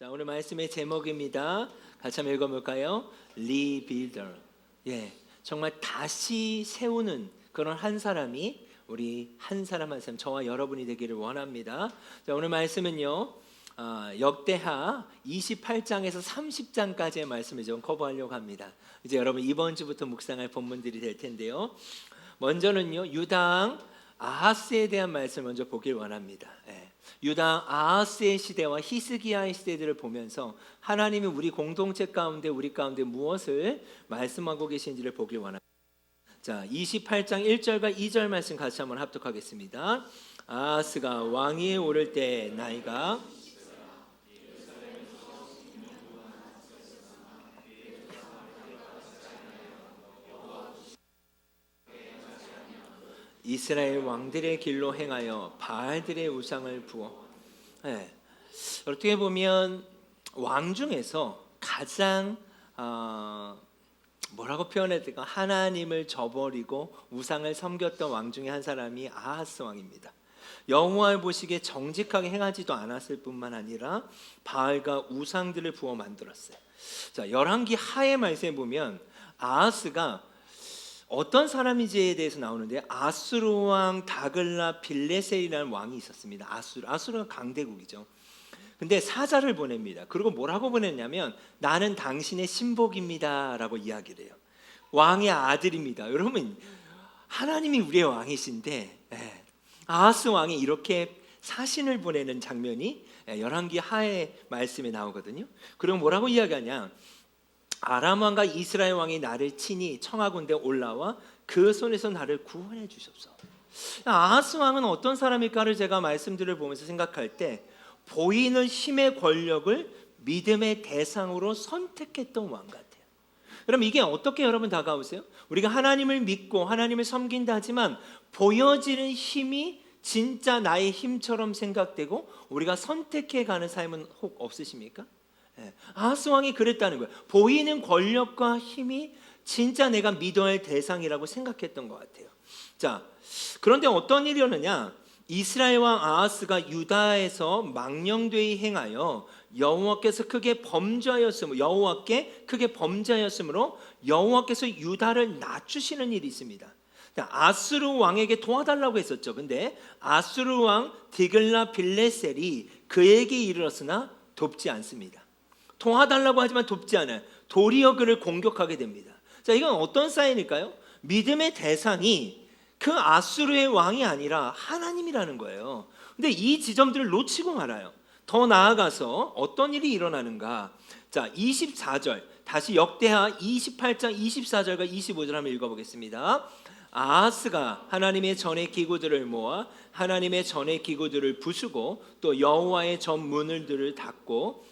자, 오늘 말씀의 제목입니다. 같이 한번 읽어볼까요? Rebuilder. 정말 다시 세우는 그런 한 사람이 우리 한 사람 한 사람 저와 여러분이 되기를 원합니다. 자, 오늘 말씀은요, 역대하 28장에서 30장까지의 말씀을 좀 커버하려고 합니다. 이제 여러분 이번 주부터 묵상할 본문들이 될 텐데요. 먼저는요, 유다왕 아하스에 대한 말씀을 먼저 보길 원합니다. 유다 아하스의 시대와 히스기야의 시대들을 보면서 하나님이 우리 공동체 가운데 우리 가운데 무엇을 말씀하고 계신지를 보길 원합니다. 자, 28장 1절과 2절 말씀 같이 한번 합독하겠습니다. 아하스가 왕위에 오를 때 나이가 이스라엘 왕들의 길로 행하여 바알들의 우상을 부어. 어떻게 보면 왕 중에서 가장 뭐라고 표현해야 될까? 하나님을 저버리고 우상을 섬겼던 왕 중에 한 사람이 아하스 왕입니다. 여호와를 보시기에 정직하게 행하지도 않았을 뿐만 아니라 바알과 우상들을 부어 만들었어요. 자, 열왕기 하의 말씀에 보면 아하스가 어떤 사람인지에 대해서 나오는데, 아수르 왕 다글라 빌레셀이라는 왕이 있었습니다. 아수르가 강대국이죠. 근데 사자를 보냅니다. 그리고 뭐라고 보냈냐면, 나는 당신의 신복입니다 라고 이야기를 해요. 왕의 아들입니다. 여러분, 하나님이 우리의 왕이신데 아하스 왕이 이렇게 사신을 보내는 장면이 열왕기 하의 말씀에 나오거든요. 그리고 뭐라고 이야기하냐, 아람 왕과 이스라엘 왕이 나를 친히 청하건대 올라와 그 손에서 나를 구원해 주셨소. 아하스 왕은 어떤 사람일까를 제가 말씀들을 보면서 생각할 때, 보이는 힘의 권력을 믿음의 대상으로 선택했던 왕 같아요. 그럼 이게 어떻게 여러분 다가오세요? 우리가 하나님을 믿고 하나님을 섬긴다 하지만 보여지는 힘이 진짜 나의 힘처럼 생각되고 우리가 선택해가는 삶은 혹 없으십니까? 아하스 왕이 그랬다는 거예요. 보이는 권력과 힘이 진짜 내가 믿어야 할 대상이라고 생각했던 것 같아요. 자, 그런데 어떤 일이 일어나냐? 이스라엘 왕 아하스가 유다에서 망령되이 행하여 여호와께 크게 범죄하였으므로 여호와께서 유다를 낮추시는 일이 있습니다. 아수르 왕에게 도와달라고 했었죠. 근데 아수르 왕 디글라 빌레셀이 그에게 이르렀으나 돕지 않습니다. 도와달라고 하지만 돕지 않아요. 도리어 그를 공격하게 됩니다. 자, 이건 어떤 사인일까요? 믿음의 대상이 그 아수르의 왕이 아니라 하나님이라는 거예요. 근데 이 지점들을 놓치고 말아요. 더 나아가서 어떤 일이 일어나는가? 자, 24절 다시 역대하 28장 24절과 25절 한번 읽어보겠습니다. 아하스가 하나님의 전의 기구들을 모아 하나님의 전의 기구들을 부수고 또 여호와의 전 문들을 닫고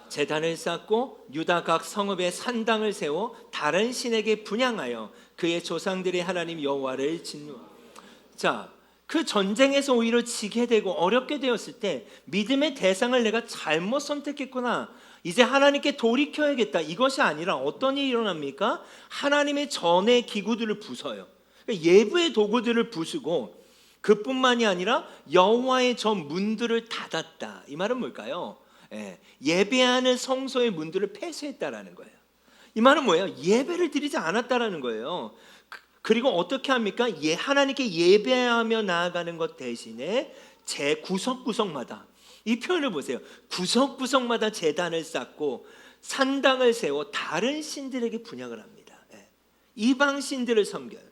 제단을 쌓고 유다 각 성읍에 산당을 세워 다른 신에게 분향하여 그의 조상들의 하나님 여호와를 진노. 자, 그 전쟁에서 오히려 지게 되고 어렵게 되었을 때 믿음의 대상을 내가 잘못 선택했구나, 이제 하나님께 돌이켜야겠다, 이것이 아니라 어떤 일이 일어납니까? 하나님의 전의 기구들을 부숴요. 예부의 도구들을 부수고 그뿐만이 아니라 여호와의 전 문들을 닫았다. 이 말은 뭘까요? 예배하는 성소의 문들을 폐쇄했다라는 거예요. 이 말은 뭐예요? 예배를 드리지 않았다라는 거예요. 그리고 어떻게 합니까? 하나님께 예배하며 나아가는 것 대신에 제 구석구석마다, 이 표현을 보세요. 구석구석마다 제단을 쌓고 산당을 세워 다른 신들에게 분향을 합니다. 이방 신들을 섬겨요.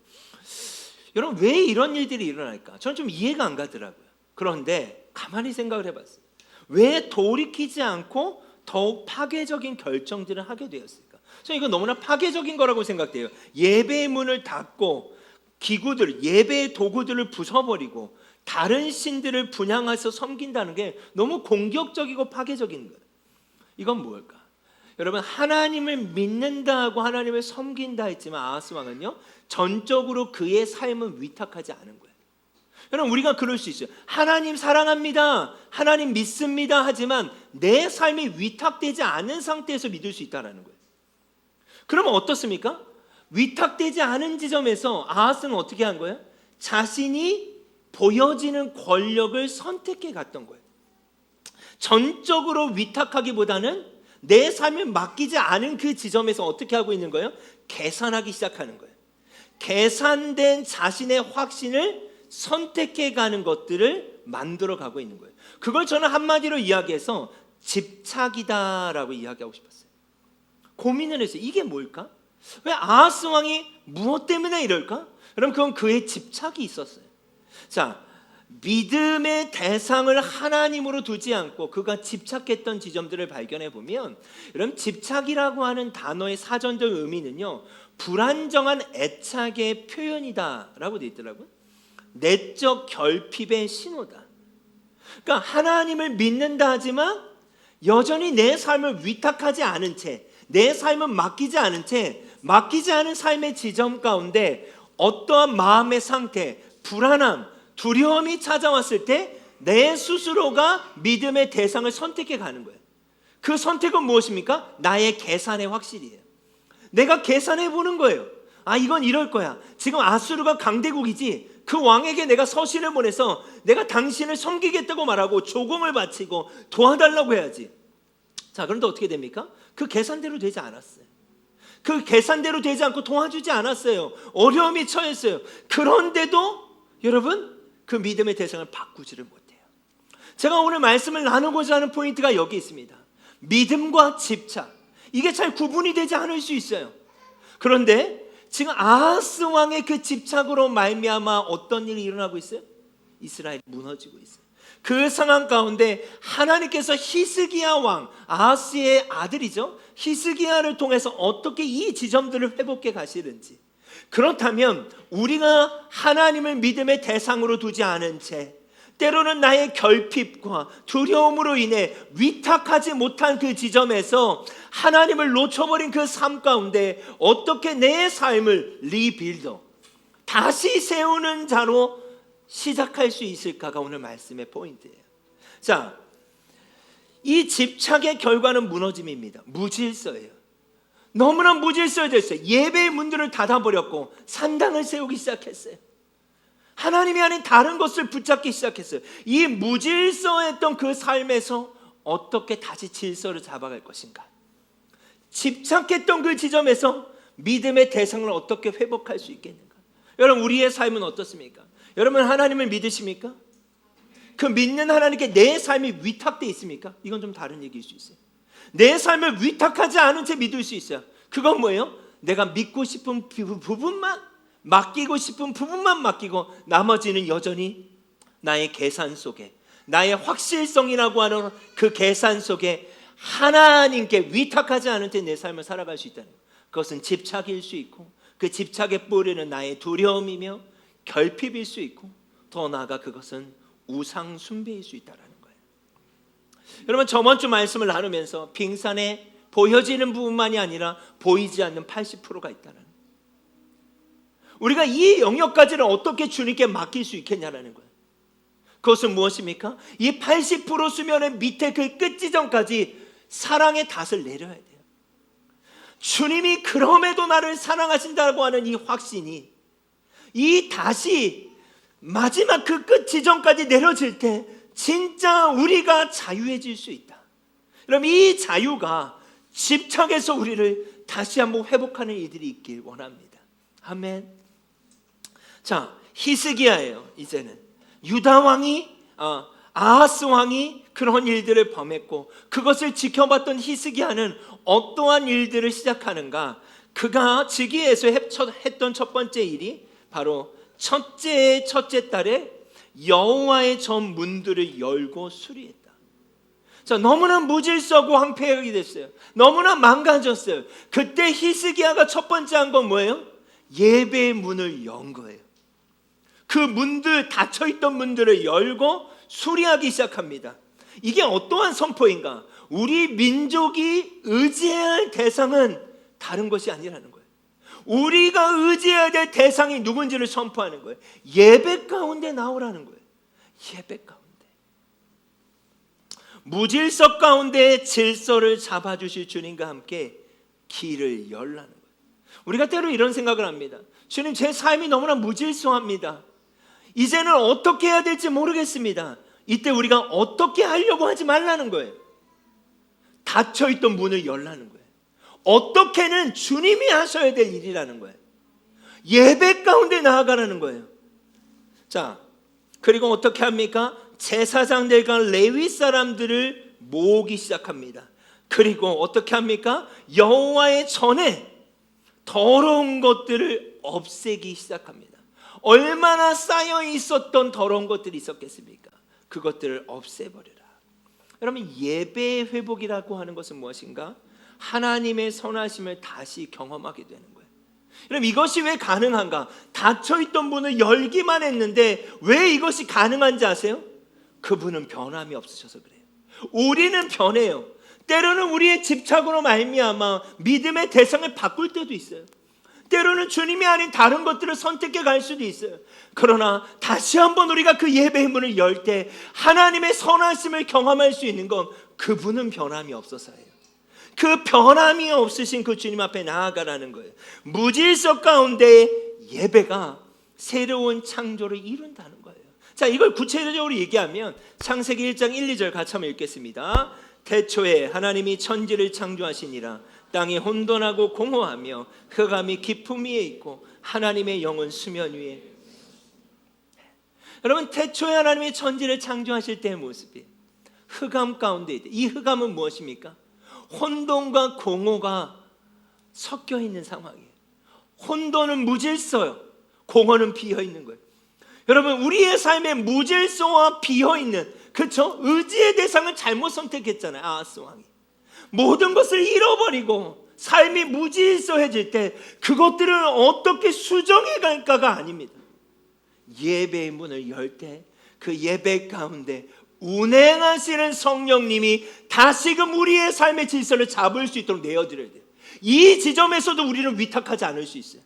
여러분, 왜 이런 일들이 일어날까? 저는 좀 이해가 안 가더라고요. 그런데 가만히 생각을 해봤어요. 왜 돌이키지 않고 더욱 파괴적인 결정들을 하게 되었을까? 저는 이거 너무나 파괴적인 거라고 생각돼요. 예배의 문을 닫고 예배의 도구들을 부숴버리고 다른 신들을 분향해서 섬긴다는 게 너무 공격적이고 파괴적인 거예요. 이건 뭘까? 여러분, 하나님을 믿는다 하고 하나님을 섬긴다 했지만 아하스 왕은요, 전적으로 그의 삶은 위탁하지 않은 거예요. 여러분, 우리가 그럴 수 있어요. 하나님 사랑합니다, 하나님 믿습니다 하지만 내 삶이 위탁되지 않은 상태에서 믿을 수 있다는 거예요. 그러면 어떻습니까? 위탁되지 않은 지점에서 아하스는 어떻게 한 거예요? 자신이 보여지는 권력을 선택해 갔던 거예요. 전적으로 위탁하기보다는 내 삶을 맡기지 않은 그 지점에서 어떻게 하고 있는 거예요? 계산하기 시작하는 거예요. 계산된 자신의 확신을 선택해 가는 것들을 만들어 가고 있는 거예요. 그걸 저는 한마디로 이야기해서 집착이다라고 이야기하고 싶었어요. 고민을 했어요. 이게 뭘까? 왜 아하스 왕이 무엇 때문에 이럴까? 그럼 그건 그의 집착이 있었어요. 자, 믿음의 대상을 하나님으로 두지 않고 그가 집착했던 지점들을 발견해 보면, 여러분, 집착이라고 하는 단어의 사전적 의미는요, 불안정한 애착의 표현이다라고 되어 있더라고요. 내적 결핍의 신호다. 그러니까 하나님을 믿는다 하지만 여전히 내 삶을 위탁하지 않은 채, 내 삶은 맡기지 않은 채, 맡기지 않은 삶의 지점 가운데 어떠한 마음의 상태, 불안함, 두려움이 찾아왔을 때 내 스스로가 믿음의 대상을 선택해 가는 거예요. 그 선택은 무엇입니까? 나의 계산의 확실이에요. 내가 계산해 보는 거예요. 아, 이건 이럴 거야. 지금 아수르가 강대국이지. 그 왕에게 내가 서신을 보내서 내가 당신을 섬기겠다고 말하고 조공을 바치고 도와달라고 해야지. 자, 그런데 어떻게 됩니까? 그 계산대로 되지 않았어요. 그 계산대로 되지 않고 도와주지 않았어요. 어려움이 처했어요. 그런데도 여러분, 그 믿음의 대상을 바꾸지를 못해요. 제가 오늘 말씀을 나누고자 하는 포인트가 여기 있습니다. 믿음과 집착, 이게 잘 구분이 되지 않을 수 있어요. 그런데 지금 아하스 왕의 그 집착으로 말미암아 어떤 일이 일어나고 있어요? 이스라엘이 무너지고 있어요. 그 상황 가운데 하나님께서 히스기야 왕, 아하스의 아들이죠, 히스기야를 통해서 어떻게 이 지점들을 회복해 가시는지, 그렇다면 우리가 하나님을 믿음의 대상으로 두지 않은 채 때로는 나의 결핍과 두려움으로 인해 위탁하지 못한 그 지점에서 하나님을 놓쳐버린 그 삶 가운데 어떻게 내 삶을 리빌더, 다시 세우는 자로 시작할 수 있을까가 오늘 말씀의 포인트예요. 자, 이 집착의 결과는 무너짐입니다. 무질서예요. 너무나 무질서해졌어요. 예배의 문들을 닫아버렸고 산당을 세우기 시작했어요. 하나님이 아닌 다른 것을 붙잡기 시작했어요. 이 무질서했던 그 삶에서 어떻게 다시 질서를 잡아갈 것인가? 집착했던 그 지점에서 믿음의 대상을 어떻게 회복할 수 있겠는가? 여러분, 우리의 삶은 어떻습니까? 여러분, 하나님을 믿으십니까? 그 믿는 하나님께 내 삶이 위탁되어 있습니까? 이건 좀 다른 얘기일 수 있어요. 내 삶을 위탁하지 않은 채 믿을 수 있어요. 그건 뭐예요? 내가 믿고 싶은 부분만, 맡기고 싶은 부분만 맡기고 나머지는 여전히 나의 계산 속에, 나의 확실성이라고 하는 그 계산 속에 하나님께 위탁하지 않은 채 내 삶을 살아갈 수 있다는 거예요. 그것은 집착일 수 있고, 그 집착의 뿌리는 나의 두려움이며 결핍일 수 있고, 더 나아가 그것은 우상 숭배일 수 있다는 거예요. 여러분, 저번 주 말씀을 나누면서 빙산에 보여지는 부분만이 아니라 보이지 않는 80%가 있다는 거예요. 우리가 이 영역까지를 어떻게 주님께 맡길 수 있겠냐라는 거예요. 그것은 무엇입니까? 이 80% 수면의 밑에 그 끝 지점까지 사랑의 닷을 내려야 돼요. 주님이 그럼에도 나를 사랑하신다고 하는 이 확신이, 이 닷이 마지막 그 끝 지점까지 내려질 때 진짜 우리가 자유해질 수 있다. 그럼 이 자유가 집착에서 우리를 다시 한번 회복하는 이들이 있길 원합니다. 아멘. 자, 히스기야예요. 이제는 유다 왕이, 아하스 왕이 그런 일들을 범했고, 그것을 지켜봤던 히스기야는 어떠한 일들을 시작하는가? 그가 즉위에서 했던 첫 번째 일이 바로 첫째의 첫째 달에 여호와의 전 문들을 열고 수리했다. 자, 너무나 무질서고 황폐하게 됐어요. 너무나 망가졌어요. 그때 히스기야가 첫 번째 한 건 뭐예요? 예배의 문을 연 거예요. 그 문들, 닫혀있던 문들을 열고 수리하기 시작합니다. 이게 어떠한 선포인가? 우리 민족이 의지해야 할 대상은 다른 것이 아니라는 거예요. 우리가 의지해야 될 대상이 누군지를 선포하는 거예요. 예배 가운데 나오라는 거예요. 예배 가운데. 무질서 가운데 질서를 잡아주실 주님과 함께 길을 열라는 거예요. 우리가 때로 이런 생각을 합니다. 주님, 제 삶이 너무나 무질서합니다. 이제는 어떻게 해야 될지 모르겠습니다. 이때 우리가 어떻게 하려고 하지 말라는 거예요. 닫혀있던 문을 열라는 거예요. 어떻게는 주님이 하셔야 될 일이라는 거예요. 예배 가운데 나아가라는 거예요. 자, 그리고 어떻게 합니까? 제사장들과 레위 사람들을 모으기 시작합니다. 그리고 어떻게 합니까? 여호와의 전에 더러운 것들을 없애기 시작합니다. 얼마나 쌓여 있었던 더러운 것들이 있었겠습니까? 그것들을 없애버려라. 여러분, 예배의 회복이라고 하는 것은 무엇인가? 하나님의 선하심을 다시 경험하게 되는 거예요. 여러분, 이것이 왜 가능한가? 닫혀있던 문을 열기만 했는데 왜 이것이 가능한지 아세요? 그분은 변함이 없으셔서 그래요. 우리는 변해요. 때로는 우리의 집착으로 말미암아 믿음의 대상을 바꿀 때도 있어요. 때로는 주님이 아닌 다른 것들을 선택해 갈 수도 있어요. 그러나 다시 한번 우리가 그 예배의 문을 열 때 하나님의 선하심을 경험할 수 있는 건 그분은 변함이 없어서예요. 그 변함이 없으신 그 주님 앞에 나아가라는 거예요. 무질서 가운데 예배가 새로운 창조를 이룬다는 거예요. 자, 이걸 구체적으로 얘기하면 창세기 1장 1, 2절 같이 한번 읽겠습니다. 태초에 하나님이 천지를 창조하시니라. 땅이 혼돈하고 공허하며 흑암이 깊음 위에 있고 하나님의 영은 수면 위에. 여러분, 태초에 하나님이 천지를 창조하실 때의 모습이 흑암 가운데 있다. 이 흑암은 무엇입니까? 혼돈과 공허가 섞여 있는 상황이에요. 혼돈은 무질서요. 공허는 비어 있는 거예요. 여러분, 우리의 삶에 무질서와 비어 있는, 그렇죠? 의지의 대상을 잘못 선택했잖아요. 아하스왕이 모든 것을 잃어버리고 삶이 무질서해질 때 그것들을 어떻게 수정해 갈까가 아닙니다. 예배의 문을 열 때 그 예배 가운데 운행하시는 성령님이 다시금 우리의 삶의 질서를 잡을 수 있도록 내어드려야 돼요. 이 지점에서도 우리는 위탁하지 않을 수 있어요.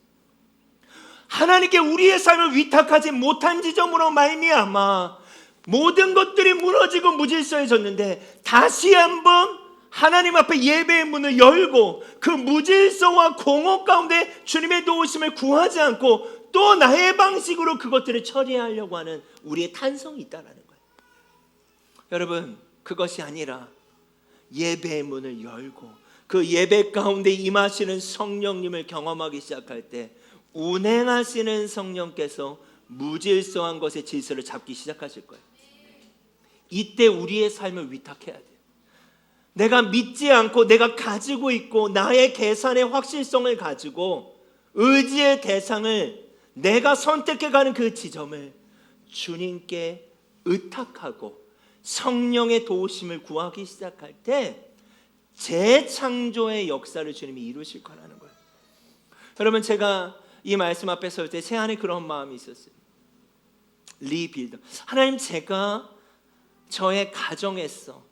하나님께 우리의 삶을 위탁하지 못한 지점으로 말미암아 모든 것들이 무너지고 무질서해졌는데 다시 한번 하나님 앞에 예배의 문을 열고 그 무질서와 공허 가운데 주님의 도우심을 구하지 않고 또 나의 방식으로 그것들을 처리하려고 하는 우리의 탄성이 있다는 거예요. 여러분, 그것이 아니라 예배의 문을 열고 그 예배 가운데 임하시는 성령님을 경험하기 시작할 때 운행하시는 성령께서 무질서한 것의 질서를 잡기 시작하실 거예요. 이때 우리의 삶을 위탁해야 돼요. 내가 믿지 않고 내가 가지고 있고 나의 계산의 확실성을 가지고 의지의 대상을 내가 선택해가는 그 지점을 주님께 의탁하고 성령의 도우심을 구하기 시작할 때 재창조의 역사를 주님이 이루실 거라는 거예요. 여러분, 제가 이 말씀 앞에 설 때 제 안에 그런 마음이 있었어요. 리빌더. 하나님, 제가 저의 가정에서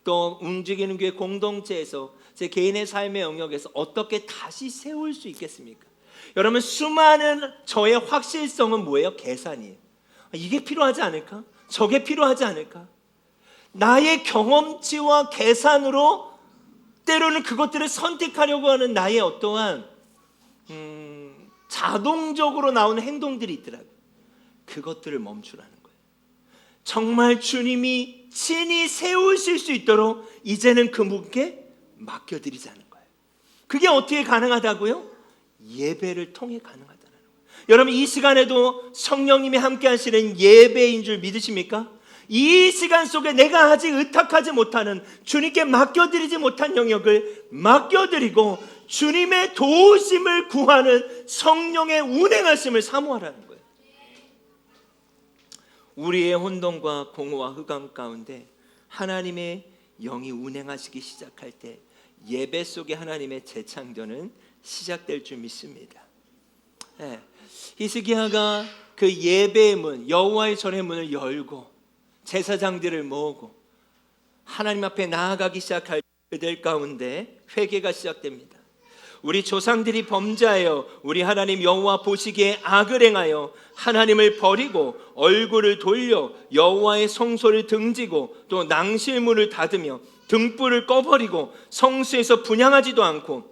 또 움직이는 교회 공동체에서 제 개인의 삶의 영역에서 어떻게 다시 세울 수 있겠습니까? 여러분, 수많은 저의 확실성은 뭐예요? 계산이에요. 이게 필요하지 않을까? 저게 필요하지 않을까? 나의 경험치와 계산으로 때로는 그것들을 선택하려고 하는 나의 어떠한 자동적으로 나오는 행동들이 있더라고요. 그것들을 멈추라는 거예요. 정말 주님이 친히 세우실 수 있도록 이제는 그분께 맡겨드리자는 거예요. 그게 어떻게 가능하다고요? 예배를 통해 가능하다는 거예요. 여러분, 이 시간에도 성령님이 함께 하시는 예배인 줄 믿으십니까? 이 시간 속에 내가 아직 의탁하지 못하는, 주님께 맡겨드리지 못한 영역을 맡겨드리고 주님의 도우심을 구하는 성령의 운행하심을 사모하라는 거예요. 우리의 혼돈과 공허와 흑암 가운데 하나님의 영이 운행하시기 시작할 때 예배 속에 하나님의 재창조는 시작될 줄 믿습니다. 히스기야가 그 예배의 문, 여호와의 전의 문을 열고 제사장들을 모으고 하나님 앞에 나아가기 시작할 그들 가운데 회개가 시작됩니다. 우리 조상들이 범죄하여 우리 하나님 여호와 보시기에 악을 행하여 하나님을 버리고 얼굴을 돌려 여호와의 성소를 등지고 또 낭실문을 닫으며 등불을 꺼버리고 성수에서 분향하지도 않고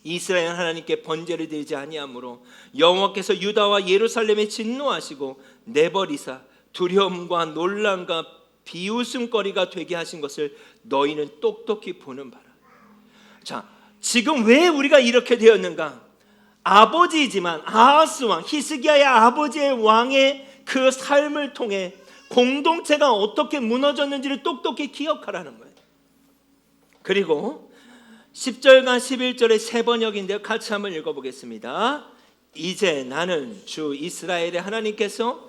이스라엘 하나님께 번제를 드리지 아니하므로 여호와께서 유다와 예루살렘에 진노하시고 내버리사 두려움과 논란과 비웃음거리가 되게 하신 것을 너희는 똑똑히 보는 바라. 자, 지금 왜 우리가 이렇게 되었는가? 아버지이지만 아하스 왕, 히스기야의 아버지의 왕의 그 삶을 통해 공동체가 어떻게 무너졌는지를 똑똑히 기억하라는 거예요. 그리고 10절과 11절의 세 번역인데요, 같이 한번 읽어보겠습니다. 이제 나는 주 이스라엘의 하나님께서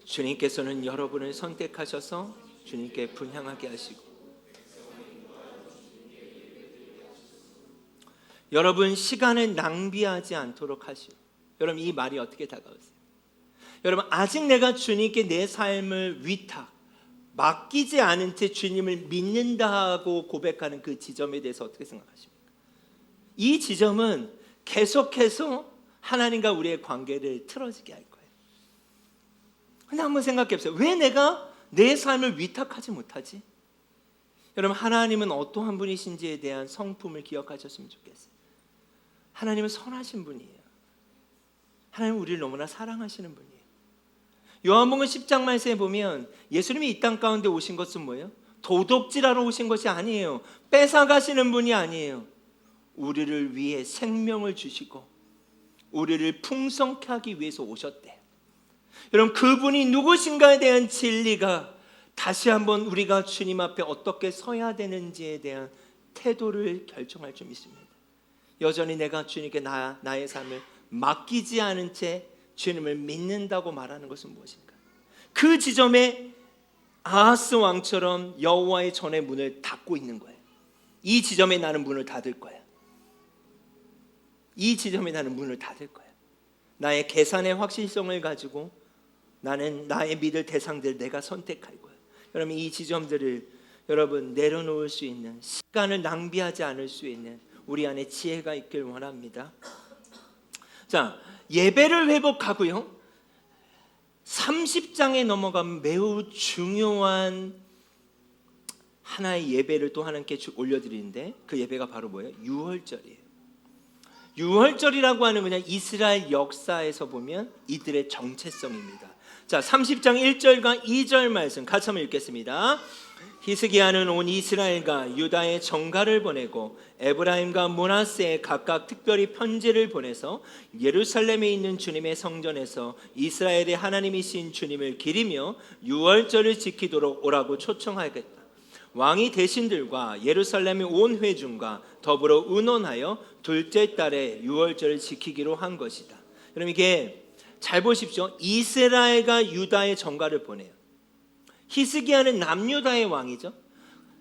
주님께서는 여러분을 선택하셔서 주님께 분향하게 하시고, 여러분 시간을 낭비하지 않도록 하시고. 여러분 이 말이 어떻게 다가오세요? 여러분 아직 내가 주님께 내 삶을 위탁 맡기지 않은 채 주님을 믿는다고 고백하는 그 지점에 대해서 어떻게 생각하십니까? 이 지점은 계속해서 하나님과 우리의 관계를 틀어지게 할 거예요. 근데 한번 생각해 보세요. 왜 내가 내 삶을 위탁하지 못하지? 여러분 하나님은 어떠한 분이신지에 대한 성품을 기억하셨으면 좋겠어요. 하나님은 선하신 분이에요. 하나님은 우리를 너무나 사랑하시는 분이에요. 요한복음 10장 말씀에 보면 예수님이 이 땅 가운데 오신 것은 뭐예요? 도둑질하러 오신 것이 아니에요. 뺏어가시는 분이 아니에요. 우리를 위해 생명을 주시고 우리를 풍성케 하기 위해서 오셨대요. 여러분 그분이 누구신가에 대한 진리가 다시 한번 우리가 주님 앞에 어떻게 서야 되는지에 대한 태도를 결정할 줄 믿습니다. 여전히 내가 주님께 나의 삶을 맡기지 않은 채 주님을 믿는다고 말하는 것은 무엇인가? 그 지점에 아하스 왕처럼 여호와의 전의 문을 닫고 있는 거예요. 이 지점에 나는 문을 닫을 거야. 이 지점에 나는 문을 닫을 거야. 나의 계산의 확실성을 가지고 나는 나의 믿을 대상들 내가 선택할 거야. 여러분 이 지점들을 여러분 내려놓을 수 있는, 시간을 낭비하지 않을 수 있는 우리 안에 지혜가 있길 원합니다. 자, 예배를 회복하고요, 30장에 넘어가면 매우 중요한 하나의 예배를 또 하나님께 올려드리는데 그 예배가 바로 뭐예요? 유월절이에요. 유월절이라고 하는 그냥 이스라엘 역사에서 보면 이들의 정체성입니다. 자, 30장 1절과 2절 말씀 같이 한번 읽겠습니다. 히스기야는 온 이스라엘과 유다의 정가를 보내고 에브라임과 므낫세에 각각 특별히 편지를 보내서 예루살렘에 있는 주님의 성전에서 이스라엘의 하나님이신 주님을 기리며 유월절을 지키도록 오라고 초청하겠다. 왕이 대신들과 예루살렘의 온 회중과 더불어 의논하여 둘째 달에 유월절을 지키기로 한 것이다. 그럼 이게 잘 보십시오. 이스라엘과 유다의 정가를 보내요. 히스기야는 남유다의 왕이죠.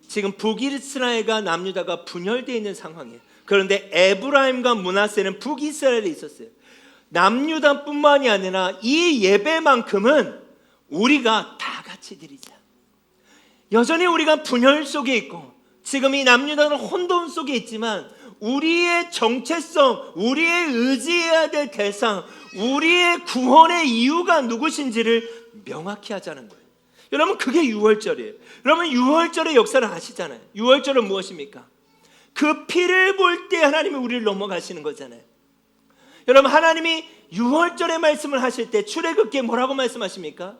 지금 북이스라엘과 남유다가 분열되어 있는 상황이에요. 그런데 에브라임과 므낫세는 북이스라엘에 있었어요. 남유다뿐만이 아니라 이 예배만큼은 우리가 다 같이 드리자. 여전히 우리가 분열 속에 있고 지금 이 남유다는 혼돈 속에 있지만 우리의 정체성, 우리의 의지해야 될 대상, 우리의 구원의 이유가 누구신지를 명확히 하자는 거예요. 여러분 그게 유월절이에요. 여러분 유월절의 역사를 아시잖아요. 유월절은 무엇입니까? 그 피를 볼 때 하나님이 우리를 넘어가시는 거잖아요. 여러분 하나님이 유월절의 말씀을 하실 때 출애굽기에 뭐라고 말씀하십니까?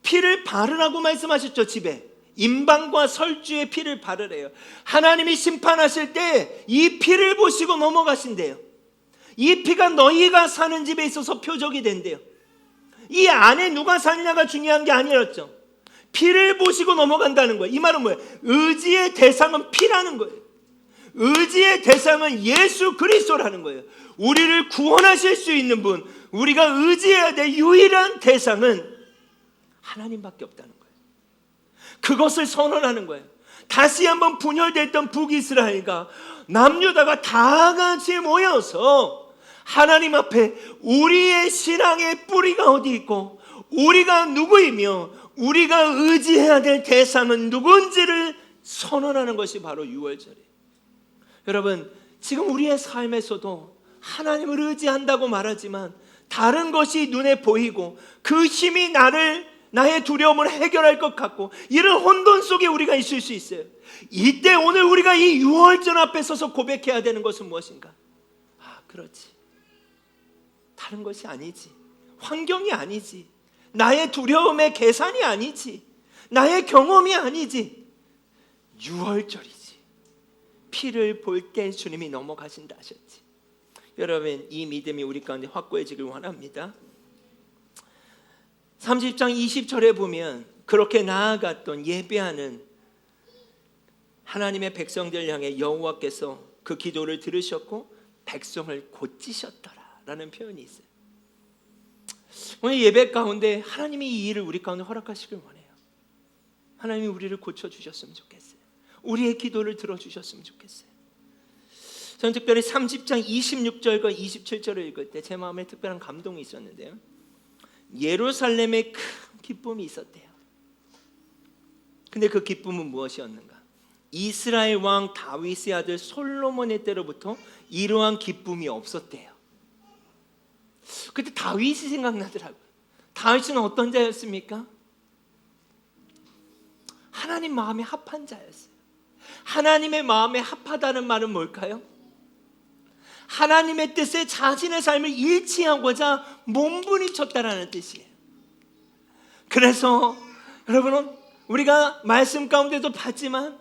피를 바르라고 말씀하셨죠. 집에 임방과 설주의 피를 바르래요. 하나님이 심판하실 때 이 피를 보시고 넘어가신대요. 이 피가 너희가 사는 집에 있어서 표적이 된대요. 이 안에 누가 사느냐가 중요한 게 아니었죠. 피를 보시고 넘어간다는 거예요. 이 말은 뭐예요? 의지의 대상은 피라는 거예요. 의지의 대상은 예수 그리스도라는 거예요. 우리를 구원하실 수 있는 분, 우리가 의지해야 될 유일한 대상은 하나님밖에 없다는 거예요. 그것을 선언하는 거예요. 다시 한번 분열됐던 북이스라엘과 남유다가 다 같이 모여서 하나님 앞에 우리의 신앙의 뿌리가 어디 있고 우리가 누구이며 우리가 의지해야 될 대상은 누군지를 선언하는 것이 바로 유월절이에요. 여러분 지금 우리의 삶에서도 하나님을 의지한다고 말하지만 다른 것이 눈에 보이고 그 힘이 나를 나의 두려움을 해결할 것 같고 이런 혼돈 속에 우리가 있을 수 있어요. 이때 오늘 우리가 이 유월절 앞에 서서 고백해야 되는 것은 무엇인가? 그렇지, 다른 것이 아니지, 환경이 아니지, 나의 두려움의 계산이 아니지, 나의 경험이 아니지, 유월절이지. 피를 볼 때 주님이 넘어가신다 하셨지. 여러분, 이 믿음이 우리 가운데 확고해지길 원합니다. 30장 20절에 보면 그렇게 나아갔던 예배하는 하나님의 백성들 향해 여호와께서 그 기도를 들으셨고 백성을 고치셨더라라는 표현이 있어요. 오늘 예배 가운데 하나님이 이 일을 우리 가운데 허락하시길 원해요. 하나님이 우리를 고쳐주셨으면 좋겠어요. 우리의 기도를 들어주셨으면 좋겠어요. 저는 특별히 30장 26절과 27절을 읽을 때 제 마음에 특별한 감동이 있었는데요, 예루살렘에 큰 기쁨이 있었대요. 근데 그 기쁨은 무엇이었는가? 이스라엘 왕 다윗의 아들 솔로몬의 때로부터 이러한 기쁨이 없었대요. 그때 다윗이 생각나더라고요. 다윗은 어떤 자였습니까? 하나님 마음에 합한 자였어요. 하나님의 마음에 합하다는 말은 뭘까요? 하나님의 뜻에 자신의 삶을 일치하고자 몸부림쳤다라는 뜻이에요. 그래서 여러분은 우리가 말씀 가운데도 봤지만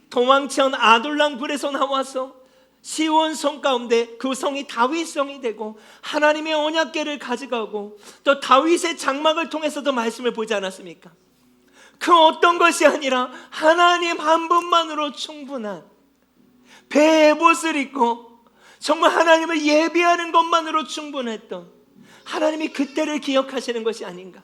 도망치온 아둘람 굴에서 나와서 시온 성 가운데 그 성이 다윗 성이 되고 하나님의 언약궤를 가져가고 또 다윗의 장막을 통해서도 말씀을 보지 않았습니까? 그 어떤 것이 아니라 하나님 한 분만으로 충분한 베옷을 입고 정말 하나님을 예배하는 것만으로 충분했던 하나님이 그때를 기억하시는 것이 아닌가.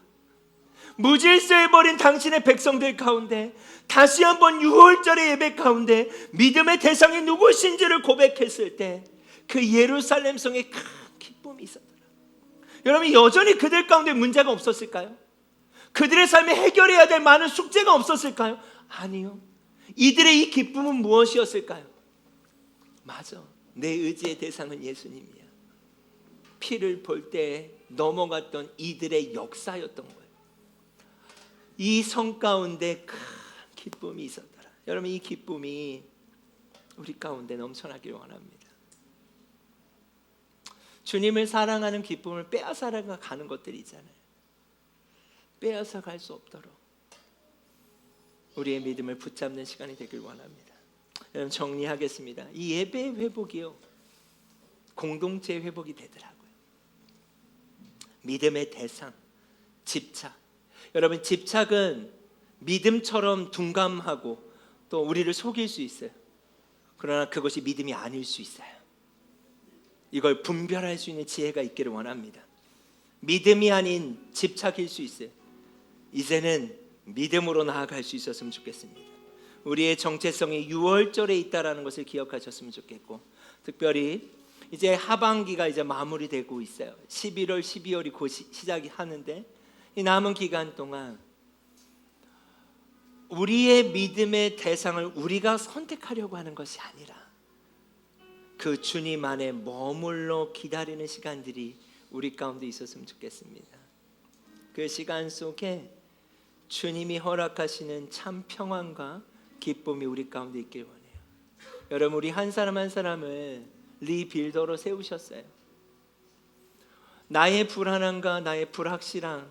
무질서해버린 당신의 백성들 가운데 다시 한번 유월절의 예배 가운데 믿음의 대상이 누구신지를 고백했을 때 그 예루살렘 성에 큰 기쁨이 있었더라. 여러분, 여전히 그들 가운데 문제가 없었을까요? 그들의 삶에 해결해야 될 많은 숙제가 없었을까요? 아니요. 이들의 이 기쁨은 무엇이었을까요? 맞아, 내 의지의 대상은 예수님이야. 피를 볼 때 넘어갔던 이들의 역사였던 거예요. 이 성 가운데 큰 기쁨이 있었더라. 여러분, 이 기쁨이 우리 가운데 넘쳐나길 원합니다. 주님을 사랑하는 기쁨을 빼앗아가 가는 것들이 있잖아요. 빼앗아 갈 수 없도록 우리의 믿음을 붙잡는 시간이 되길 원합니다. 여러분, 정리하겠습니다. 이 예배의 회복이요, 공동체의 회복이 되더라고요. 믿음의 대상, 집착. 여러분, 집착은 믿음처럼 둔감하고 또 우리를 속일 수 있어요. 그러나 그것이 믿음이 아닐 수 있어요. 이걸 분별할 수 있는 지혜가 있기를 원합니다. 믿음이 아닌 집착일 수 있어요. 이제는 믿음으로 나아갈 수 있었으면 좋겠습니다. 우리의 정체성이 유월절에 있다라는 것을 기억하셨으면 좋겠고, 특별히 이제 하반기가 이제 마무리되고 있어요. 11월, 12월이 곧 시작이 하는데 이 남은 기간 동안 우리의 믿음의 대상을 우리가 선택하려고 하는 것이 아니라 그 주님 안에 머물러 기다리는 시간들이 우리 가운데 있었으면 좋겠습니다. 그 시간 속에 주님이 허락하시는 참 평안과 기쁨이 우리 가운데 있길 원해요. 여러분, 우리 한 사람 한 사람을 리빌더로 세우셨어요. 나의 불안함과 나의 불확실함,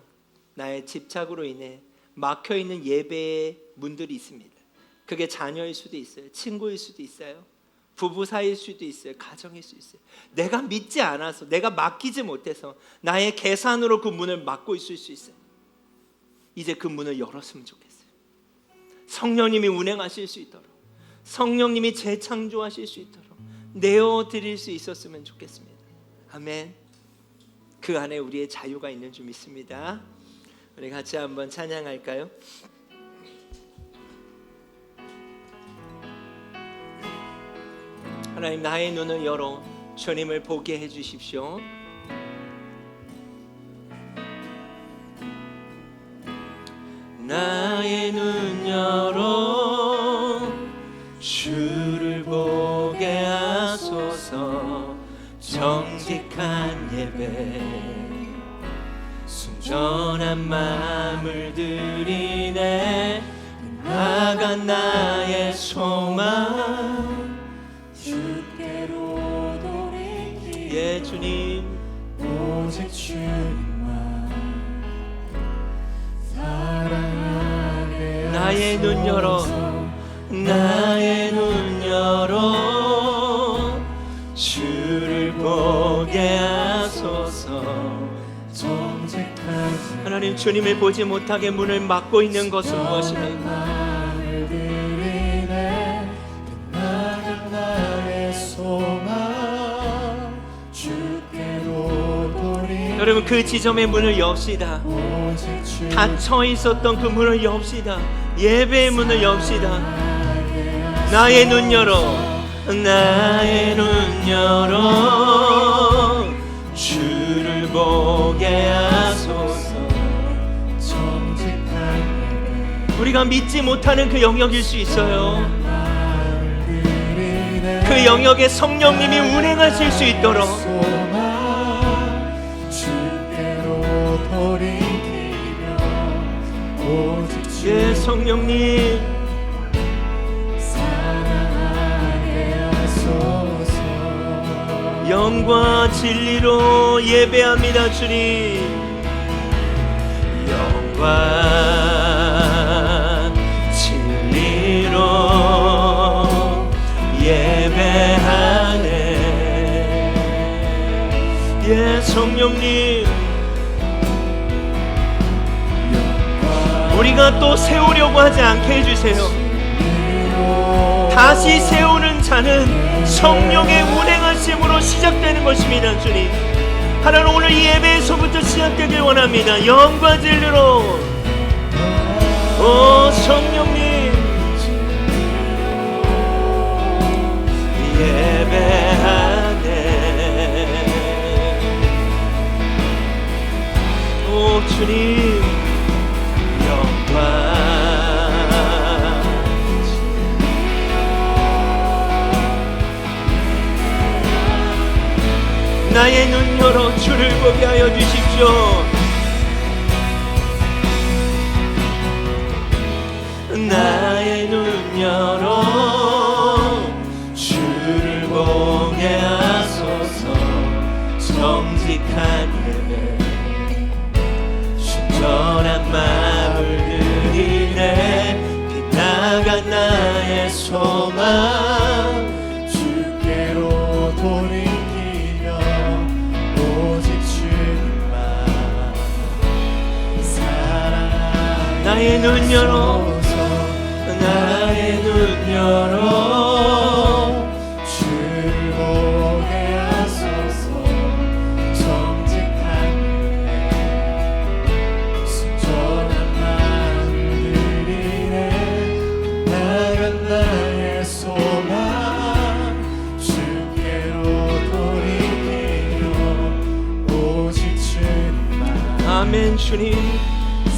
나의 집착으로 인해 막혀있는 예배의 문들이 있습니다. 그게 자녀일 수도 있어요, 친구일 수도 있어요, 부부 사이일 수도 있어요, 가정일 수 있어요. 내가 믿지 않아서, 내가 맡기지 못해서 나의 계산으로 그 문을 막고 있을 수 있어요. 이제 그 문을 열었으면 좋겠어요. 성령님이 운행하실 수 있도록, 성령님이 재창조하실 수 있도록 내어드릴 수 있었으면 좋겠습니다. 아멘. 그 안에 우리의 자유가 있는 줄 믿습니다. 우리 같이 한번 찬양할까요? 하나님, 나의 눈을 열어 주님을 보게 해주십시오. 나의 눈 열어 주를 보게 하소서. 정직한 예배 순전한 마음을 들이네 나간 나의 소망 주께로 돌이키 예 주님 오직 주님만 사랑하게 나의 눈 열어 나의 눈 열어 주를 보게 하소서 정직한 하나님 주님을 보지 못하게 문을 막고 있는 것은 무엇입니까? 마음을 들이네 나는 나의 소망 주께로 돌이키 여러분 그 지점의 문을 엽시다. 오직 주 닫혀 있었던 그 문을 엽시다. 예배의 문을 엽시다. 나의 눈 열어 나의 눈 열어 주를 보게 하소서 정직한 우리가 믿지 못하는 그 영역일 수 있어요. 마음을 들이네 그 영역에 성령님이 운행하실 수 있도록 소망 주께로 돌이키며 오직 예 주 성령님 사랑하게 하소서 영과 진리로 예배합니다 주님 영과 진리로 예배하네 예 성령님 우리가 또 세우려고 하지 않게 해주세요. 다시 세우는 자는 성령의 운행하심으로 시작되는 것입니다 주님. 하나님 오늘 이 예배에서부터 시작되길 원합니다. 영과 진리로 오 성령님 예배하네 오 주님 영광 나의 눈 열어 주를 보게 하여 주십시오. 나의 눈 열어 주를 보게 하소서 정직한 예배 순전한 마음을 들이네 빛나간 나의 소망 주께로 돌이키며 오직 주님만 사랑하게 나의 눈 열어 하소서 나의 눈 열어 주를 보게 하소서 정직한 순전한 마음을 들이네 나간 나의 소망 주께로 돌이키며 오직 주님만 아멘 주님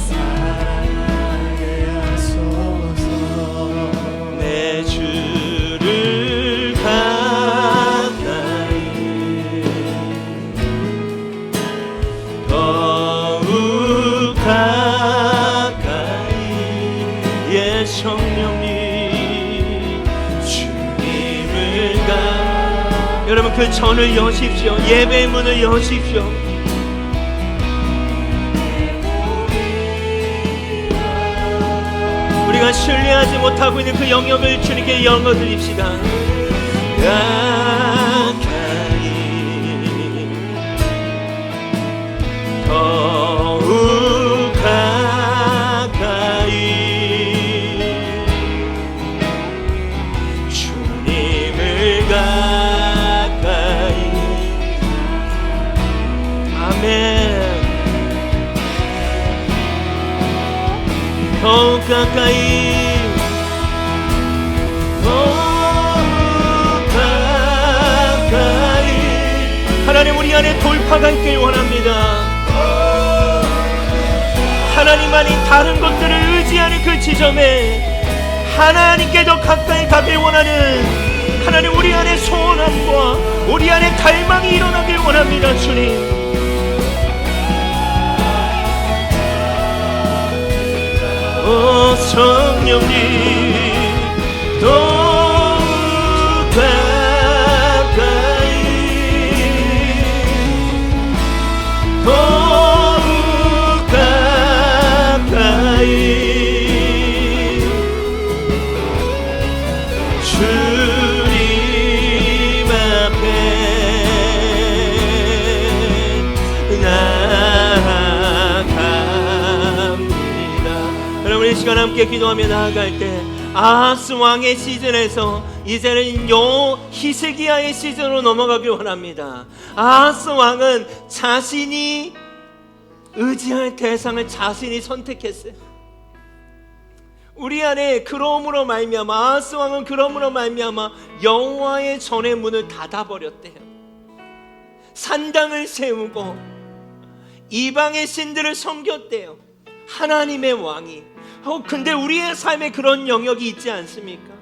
사랑하게 하소서 내 주를 가까이 더욱 가까이 예 성령님 주님을 여러분 그 전을 여십시오. 예배의 문을 여십시오. 우리가 신뢰하지 못하고 있는 그 영역을 주님께 열어드립시다. 가까이 더욱 가까이 주님을 가까이 아멘 더욱 가까이 하나님 우리 안에 돌파가 있길 원합니다. 하나님만이 다른 것들을 의지하는 그 지점에 하나님께 더 가까이 가길 원하는 하나님 우리 안에 소원함과 우리 안에 갈망이 일어나길 원합니다. 주님 성령님 더욱 가까이 더욱 가까이 주님 앞에 나아갑니다. 여러분 이 시간 함께 기도하며 나아갈 때 아하스 왕의 시즌에서 이제는 히스기야의 시즌으로 넘어가길 원합니다. 아하스 왕은 자신이 의지할 대상을 자신이 선택했어요. 우리 안에 그러므로 말미암아 아하스 왕은 그러므로 말미암아 여호와의 전의 문을 닫아버렸대요. 산당을 세우고 이방의 신들을 섬겼대요. 하나님의 왕이. 근데 우리의 삶에 그런 영역이 있지 않습니까?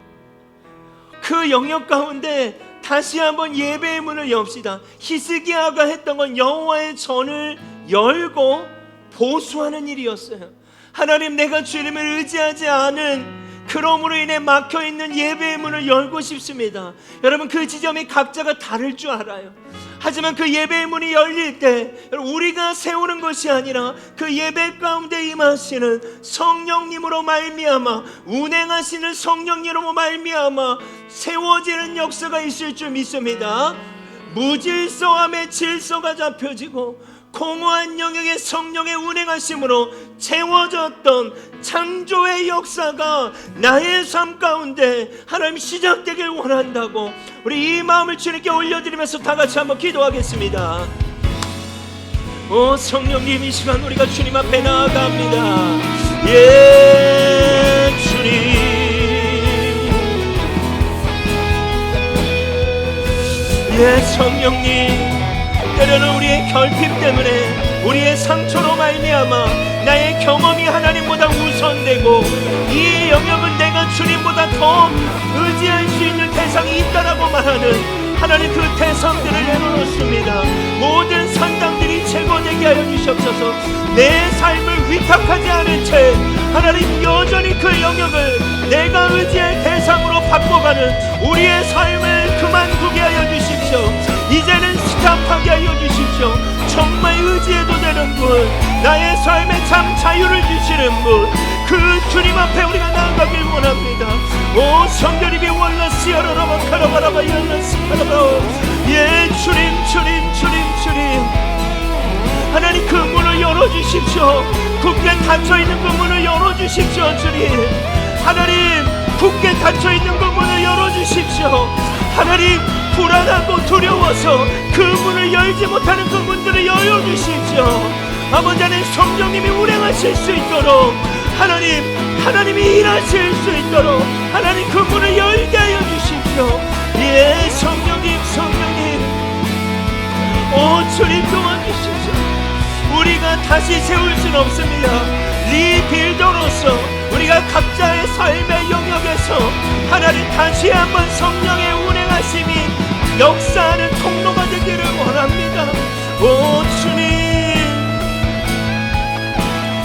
그 영역 가운데 다시 한번 예배의 문을 엽시다. 히스기야가 했던 건 여호와의 전을 열고 보수하는 일이었어요. 하나님, 내가 주님을 의지하지 않은 그러므로 인해 막혀있는 예배의 문을 열고 싶습니다. 여러분, 그 지점이 각자가 다를 줄 알아요. 하지만 그 예배의 문이 열릴 때 우리가 세우는 것이 아니라 그 예배 가운데 임하시는 성령님으로 말미암아, 운행하시는 성령님으로 말미암아 세워지는 역사가 있을 줄 믿습니다. 무질서함의 질서가 잡혀지고 공허한 영역의 성령의 운행하심으로 채워졌던 창조의 역사가 나의 삶 가운데 하나님 시작되길 원한다고, 우리 이 마음을 주님께 올려드리면서 다 같이 한번 기도하겠습니다. 오 성령님, 이 시간 우리가 주님 앞에 나아갑니다. 예 주님, 예 성령님, 때로는 우리의 결핍 때문에, 우리의 상처로 말미암아 나의 경험이 하나님보다 우선되고 이 영역은 내가 주님보다 더 의지할 수 있는 대상이 있다라고 말하는 하나님, 그 대상들을 내려놓습니다. 모든 산당들이 제거되게 하여 주시옵소서. 내 삶을 위탁하지 않은 채 하나님 여전히 그 영역을 내가 의지할 대상으로 바꿔가는 우리의 삶을 그만두게 하여 주십시오. 이제는 스탑하게 하여 주십시오. 정말 의지해도 되는 분, 나의 삶에 참 자유를 주시는 분, 그 주님 앞에 우리가 나아가길 원합니다. 오 성결이비 원라시 여러러바 카라바라바 열라시 카라바. 예 주님 주님 주님 주님, 하나님 그 문을 열어주십시오. 굳게 닫혀있는 그 문을 열어주십시오. 주님, 하나님 굳게 닫혀있는 그 문을 열어주십시오. 하나님, 불안하고 두려워서 그 문을 열지 못하는 그 문들을 열어주십시오. 아버지 하나님, 성령님이 운행하실 수 있도록 하나님이 일하실 수 있도록 하나님 그 문을 열게 하여 주십시오. 예 성령님 성령님, 오 주님 도와주십시오. 우리가 다시 세울 수는 없습니다. 리빌더로서 우리가 각자의 삶의 영역에서 하나님 다시 한번 성령의 운행하심이 역사하는 통로가 되기를 원합니다. 오 주님,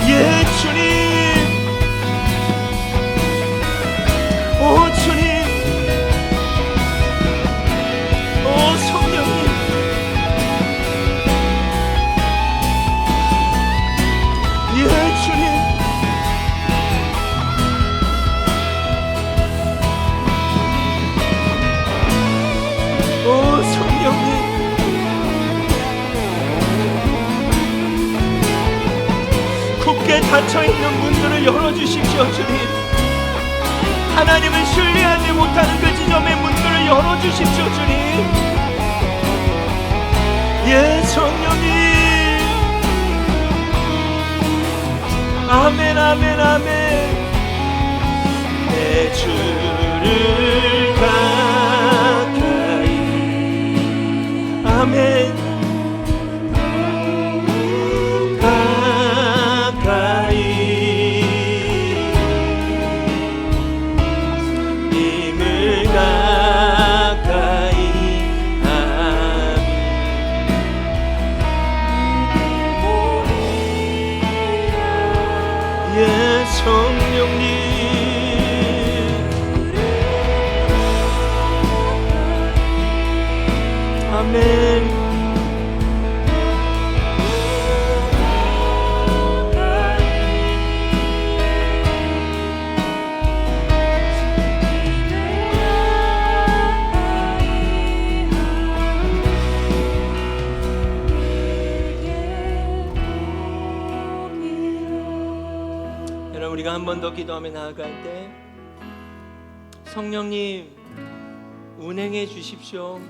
예 주님, 오 주님, 오 성령님, 예 주님, 오 성령님, 굳게 닫혀있는 문들을 열어주십시오. 주님, 하나님을 신뢰하지 못하는 그 지점의 문들을 열어주십시오. 주님, 예 성령님, 아멘 아멘 아멘. 내 주를 가까이, 아멘, 성령님, 여러분, 우리가 한 번 더 기도하며 나아갈 때 성령님 운행해 주십시오.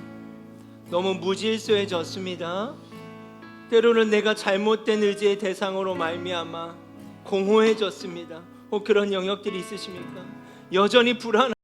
너무 무질서해졌습니다. 때로는 내가 잘못된 의지의 대상으로 말미암아 공허해졌습니다. 그런 영역들이 있으십니까? 여전히 불안